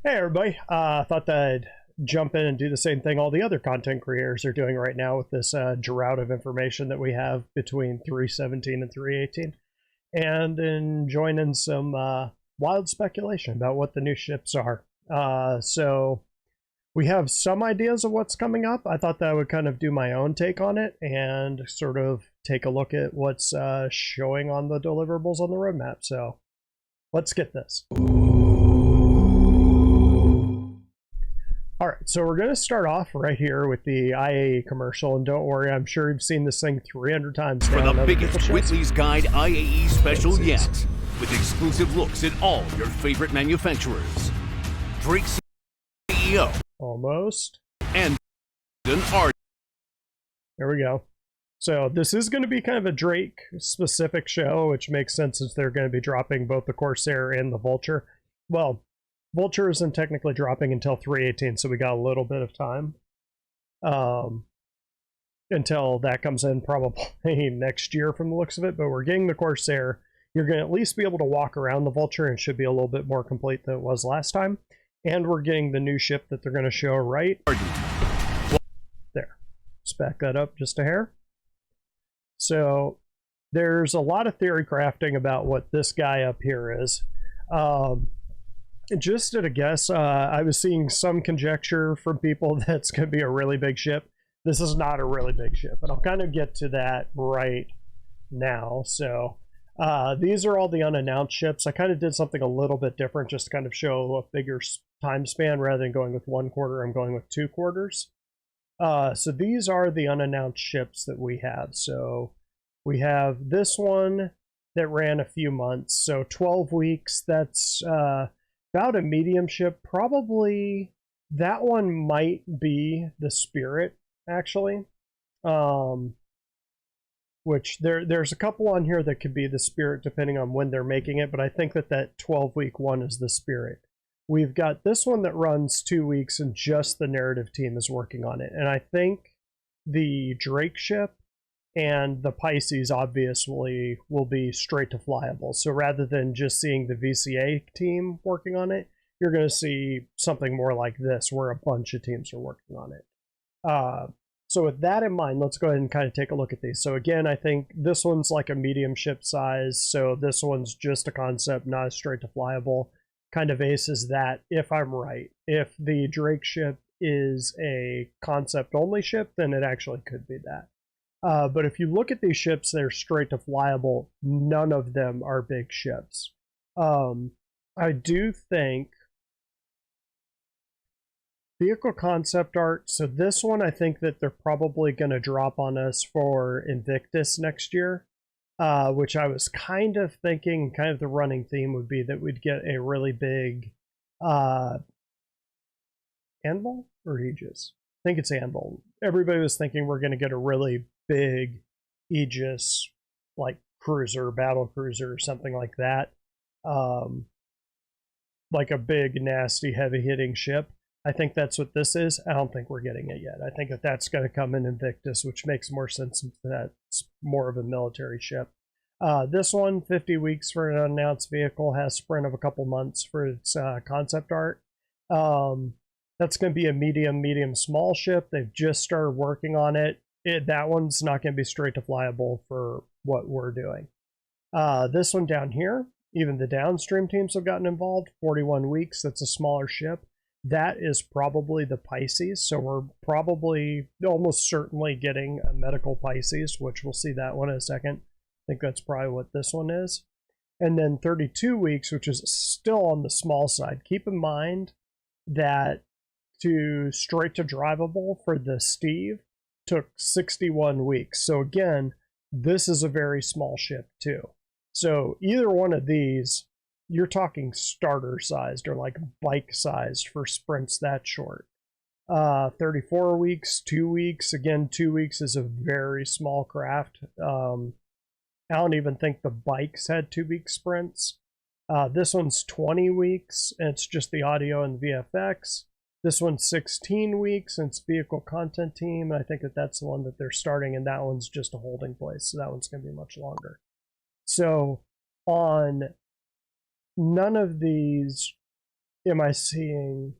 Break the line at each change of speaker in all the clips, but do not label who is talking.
Hey everybody, thought that I'd jump in and do the same thing all the other content creators are doing right now with this drought of information that we have between 317 and 318, and then join in some wild speculation about what the new ships are. So we have some ideas of what's coming up. I thought that I would kind of do my own take on it and sort of take a look at what's showing on the deliverables on the roadmap. So let's get this. All right, so we're going to start off right here with the IAE commercial, and don't worry, I'm sure you've seen this thing 300 times
For
now.
the biggest Whitley's Guide IAE special yet, with exclusive looks at all your favorite manufacturers. Drake CEO.
Almost.
And an art.
There we go. So this is going to be kind of a Drake-specific show, which makes sense since they're going to be dropping both the Corsair and the Vulture. Well, Vulture isn't technically dropping until 318, so we got a little bit of time until that comes in probably next year from the looks of it, but we're getting the Corsair. You're going to at least be able to walk around the Vulture and should be a little bit more complete than it was last time. And we're getting the new ship that they're going to show right there. Let's back that up just a hair. So there's a lot of theory crafting about what this guy up here is. Just at a guess, I was seeing some conjecture from people that's going to be a really big ship. This is not a really big ship, and I'll kind of get to that right now. So these are all the unannounced ships. I kind of did something a little bit different just to kind of show a bigger time span. Rather than going with 1 quarter, I'm going with 2 quarters. So these are the unannounced ships that we have. So we have this one that ran a few months. So 12 weeks, that's about a medium ship. Probably that one might be the Spirit, actually. Which there's a couple on here that could be the Spirit depending on when they're making it, but I think that 12-week one is the Spirit. We've got this one that runs 2 weeks and just the narrative team is working on it. And I think the Drake ship and the Pisces obviously will be straight to flyable. So rather than just seeing the VCA team working on it, you're going to see something more like this where a bunch of teams are working on it. So with that in mind, let's go ahead and kind of take a look at these. So again, I think this one's like a medium ship size. So this one's just a concept, not a straight to flyable. Kind of aces that if I'm right. If the Drake ship is a concept only ship, then it actually could be that. But if you look at these ships, they're straight to flyable. None of them are big ships. I do think vehicle concept art. So this one, I think that they're probably going to drop on us for Invictus next year, which I was kind of thinking, kind of the running theme would be that we'd get a really big Anvil or Aegis. I think it's Anvil. Everybody was thinking we're going to get a really big Aegis, like cruiser, battle cruiser, or something like that. Like a big, nasty, heavy-hitting ship. I think that's what this is. I don't think we're getting it yet. I think that that's going to come in Invictus, which makes more sense since that's more of a military ship. This one, 50 weeks for an unannounced vehicle, has sprint of a couple months for its concept art. That's going to be a medium, small ship. They've just started working on it. That one's not going to be straight to flyable for what we're doing. This one down here, even the downstream teams have gotten involved. 41 weeks, that's a smaller ship. That is probably the Pisces, so we're probably almost certainly getting a medical Pisces, which we'll see that one in a second. I think that's probably what this one is. And then 32 weeks, which is still on the small side. Keep in mind that to straight to drivable for the Steve took 61 weeks. So again, this is a very small ship too. So either one of these, you're talking starter sized or like bike sized for sprints that short. 34 weeks, 2 weeks. Again, 2 weeks is a very small craft. I don't even think the bikes had 2 week sprints. This one's 20 weeks, and it's just the audio and the VFX. This one's 16 weeks, and it's vehicle content team. And I think that that's the one that they're starting, and that one's just a holding place. So that one's going to be much longer. So on none of these am I seeing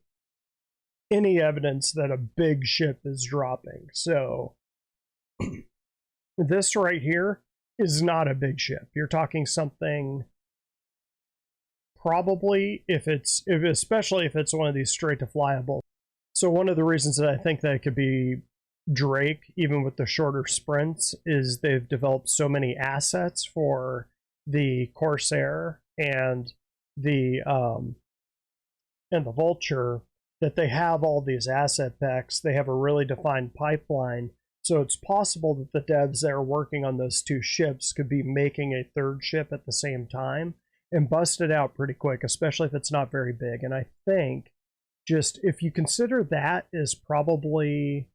any evidence that a big ship is dropping? So this right here is not a big ship. You're talking something probably especially if it's one of these straight to flyable. So one of the reasons that I think that it could be Drake, even with the shorter sprints, is they've developed so many assets for the Corsair and the Vulture that they have all these asset packs. They have a really defined pipeline. So it's possible that the devs that are working on those two ships could be making a third ship at the same time and bust it out pretty quick, especially if it's not very big. And I think just if you consider that is probably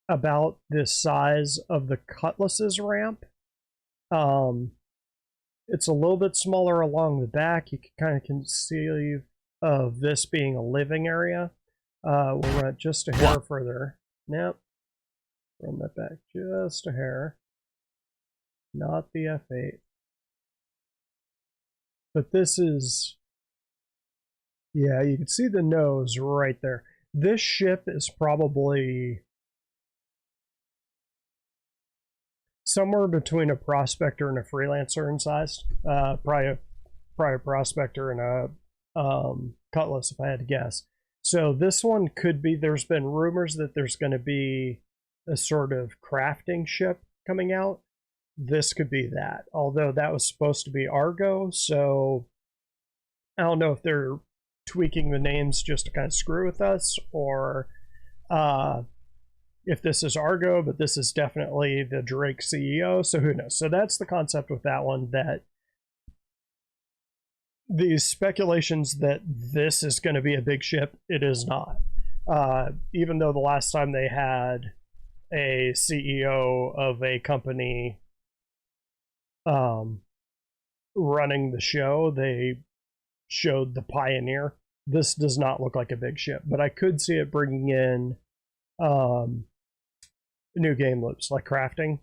about the size of the Cutlass's ramp. It's a little bit smaller along the back. You can kind of conceive of this being a living area. We'll run it just a hair further. Nope. Run that back just a hair. Not the F8. But this is, yeah, you can see the nose right there. This ship is probably somewhere between a prospector and a freelancer in size. Probably a prospector and a Cutlass, if I had to guess. So this one could be, there's been rumors that there's going to be a sort of crafting ship coming out. This could be that, although that was supposed to be Argo, so I don't know if they're tweaking the names just to kind of screw with us, or if this is Argo, but this is definitely the Drake CEO, so who knows. So that's the concept with that one, that these speculations that this is going to be a big ship, it is not. Even though the last time they had a CEO of a company running the show, they showed the Pioneer. This does not look like a big ship, but I could see it bringing in new game loops, like crafting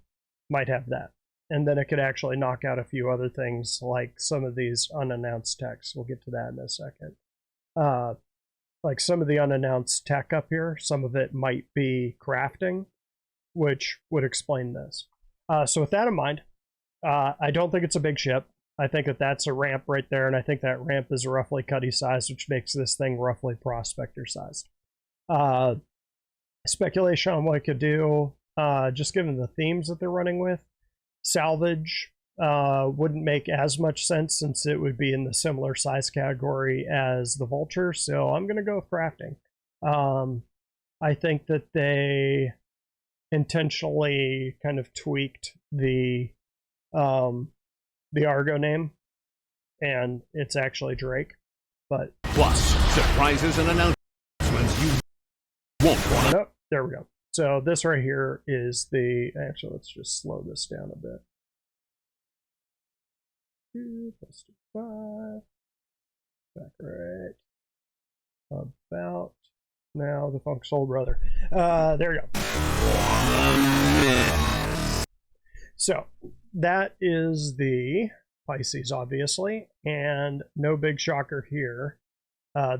might have that. And then it could actually knock out a few other things, like some of these unannounced techs. We'll get to that in a second. Like some of the unannounced tech up here, some of it might be crafting, which would explain this. So with that in mind, I don't think it's a big ship. I think that that's a ramp right there, and I think that ramp is roughly Cuddy size, which makes this thing roughly prospector sized. Speculation on what it could do, just given the themes that they're running with. Salvage wouldn't make as much sense since it would be in the similar size category as the Vulture, so I'm going to go with crafting. I think that they intentionally kind of tweaked the Argo name, and it's actually Drake. But
plus surprises and announcements you won't want to.
Oh, there we go. So this right here is the, actually let's just slow this down a bit. 2 plus 2, 5. Back right about now, the Funk Soul Brother. There we go. So that is the Pisces, obviously, and no big shocker here.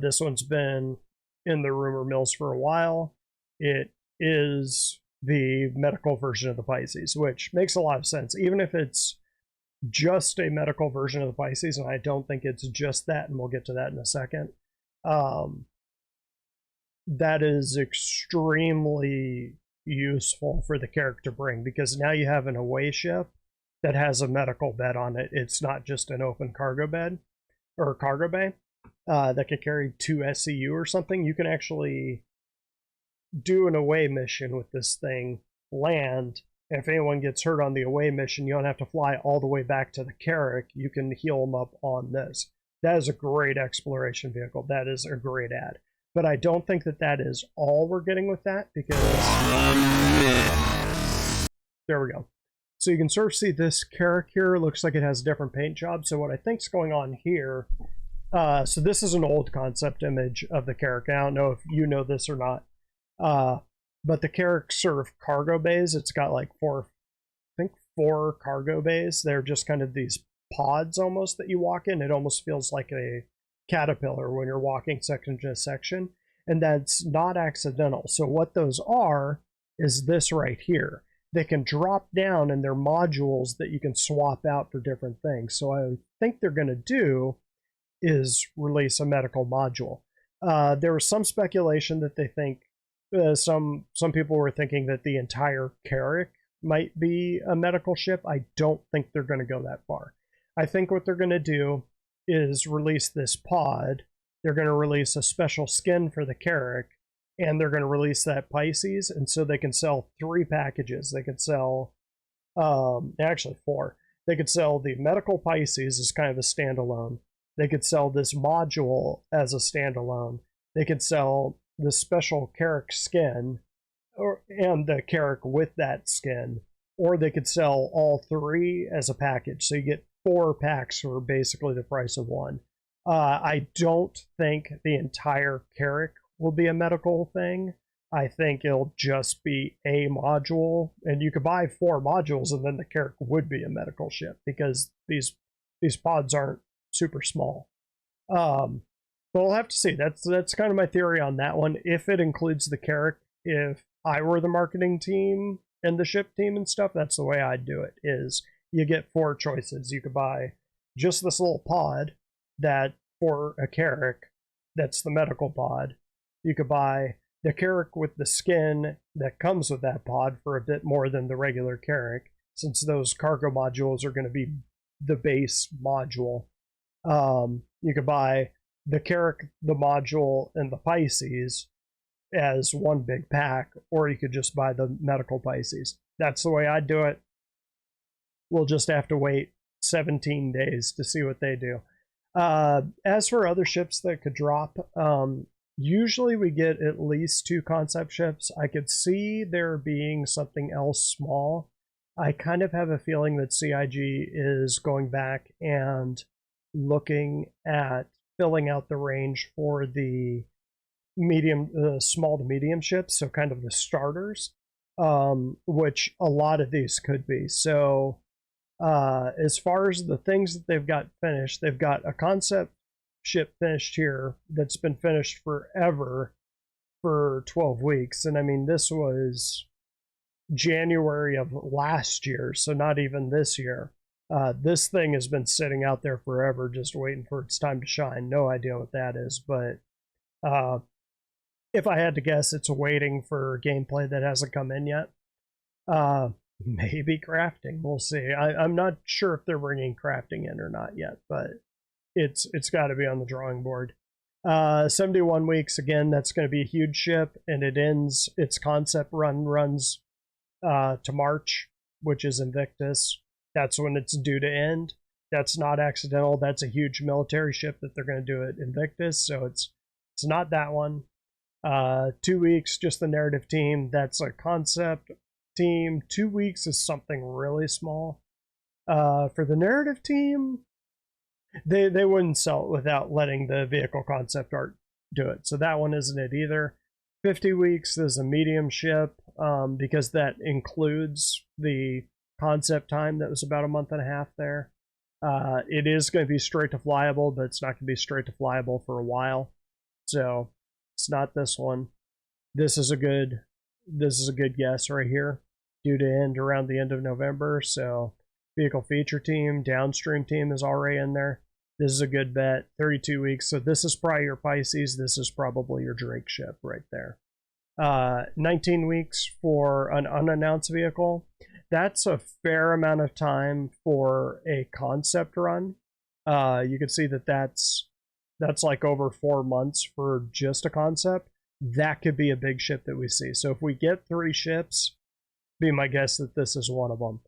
This one's been in the rumor mills for a while. It is the medical version of the Pisces, which makes a lot of sense, even if it's just a medical version of the Pisces, and I don't think it's just that, and we'll get to that in a second. That is extremely useful for the character bring, because now you have an away ship that has a medical bed on it. It's not just an open cargo bed or cargo bay that could carry 2 SCU or something. You can actually do an away mission with this thing, land, and if anyone gets hurt on the away mission, you don't have to fly all the way back to the Carrack. You can heal them up on this. That is a great exploration vehicle. That is a great add. But I don't think that that is all we're getting with that, because there we go. So you can sort of see this Carrack here looks like it has a different paint job. So what I think is going on here, so this is an old concept image of the Carrack. I don't know if you know this or not, but the Carrack sort of cargo bays, it's got like 4 cargo bays. They're just kind of these pods almost that you walk in. It almost feels like a caterpillar when you're walking section to section, and that's not accidental. So what those are is this right here. They can drop down and they're modules that you can swap out for different things. So I think they're going to do is release a medical module. There was some speculation that they think some people were thinking that the entire Carrack might be a medical ship. I don't think they're going to go that far. I think what they're going to do is release this pod. They're going to release a special skin for the Carrack, and they're going to release that Pisces, and so they can sell 3 packages. They could sell, actually 4. They could sell the medical Pisces as kind of a standalone. They could sell this module as a standalone. They could sell the special Carrack skin, and the Carrack with that skin, or they could sell all 3 as a package. So you get 4 packs for basically the price of 1. I don't think the entire Carrack will be a medical thing. I think it'll just be a module, and you could buy 4 modules, and then the Carrack would be a medical ship because these pods aren't super small. But we'll have to see. That's kind of my theory on that one. If it includes the Carrack, if I were the marketing team and the ship team and stuff, that's the way I'd do it. Is you get 4 choices. You could buy just this little pod that for a Carrack, that's the medical pod. You could buy the Carrack with the skin that comes with that pod for a bit more than the regular Carrack, since those cargo modules are going to be the base module. You could buy the Carrack, the module, and the Pisces as one big pack, or you could just buy the medical Pisces. That's the way I'd do it. We'll just have to wait 17 days to see what they do. As for other ships that could drop, usually we get at least 2 concept ships. I could see there being something else small. I kind of have a feeling that CIG is going back and looking at filling out the range for the small to medium ships, so kind of the starters, which a lot of these could be. So as far as the things that they've got finished, they've got a concept ship finished here that's been finished forever for 12 weeks. And I mean, this was January of last year, so not even this year. This thing has been sitting out there forever, just waiting for its time to shine. No idea what that is, but if I had to guess, it's waiting for gameplay that hasn't come in yet. Maybe crafting. We'll see. I'm not sure if they're bringing crafting in or not yet, but it's got to be on the drawing board. 71 weeks, again, that's going to be a huge ship, and it ends, its concept runs to March, which is Invictus. That's when it's due to end. That's not accidental. That's a huge military ship that they're going to do at Invictus, so it's not that one. 2 weeks, just the narrative team. That's a concept team. 2 weeks is something really small. For the narrative team, they wouldn't sell it without letting the vehicle concept art do it. So that one isn't it either. 50 weeks is a medium ship, because that includes the concept time that was about a month and a half there. It is going to be straight to flyable, but it's not going to be straight to flyable for a while. So it's not this one. This is a good guess right here. Due to end around the end of November. So vehicle feature team, downstream team is already in there. This is a good bet. 32 weeks. So this is probably your Pisces. This is probably your Drake ship right there. 19 weeks for an unannounced vehicle. That's a fair amount of time for a concept run. You can see that that's like over 4 months for just a concept. That could be a big ship that we see. So if we get 3 ships, be my guess that this is one of them.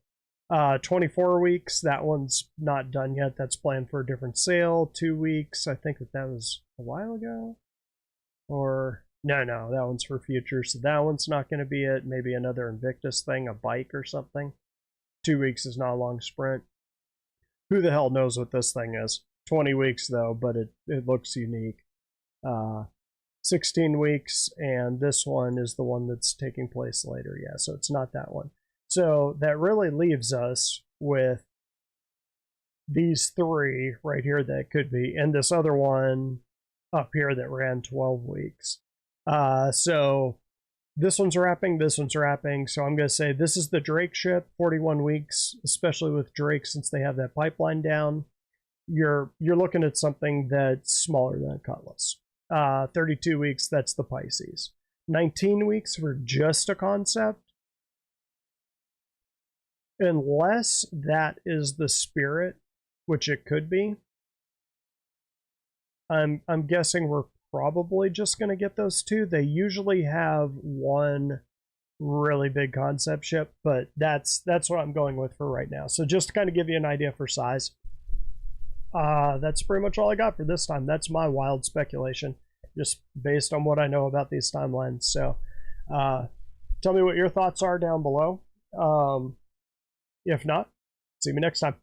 24 weeks, that one's not done yet. That's planned for a different sale. 2 weeks, I think that was a while ago. Or, no, that one's for future. So that one's not going to be it. Maybe another Invictus thing, a bike or something. 2 weeks is not a long sprint. Who the hell knows what this thing is? 20 weeks though, but it looks unique. 16 weeks, and this one is the one that's taking place later. Yeah, so it's not that one. So that really leaves us with these three right here that could be, and this other one up here that ran 12 weeks. So this one's wrapping, this one's wrapping. So I'm going to say this is the Drake ship, 41 weeks, especially with Drake since they have that pipeline down. You're looking at something that's smaller than a Cutlass. 32 weeks, that's the Pisces. 19 weeks for just a concept. Unless that is the Spirit, which it could be. I'm guessing we're probably just going to get those two. They usually have one really big concept ship, but that's what I'm going with for right now. So just to kind of give you an idea for size. That's pretty much all I got for this time. That's my wild speculation, just based on what I know about these timelines. So tell me what your thoughts are down below. If not, see me next time.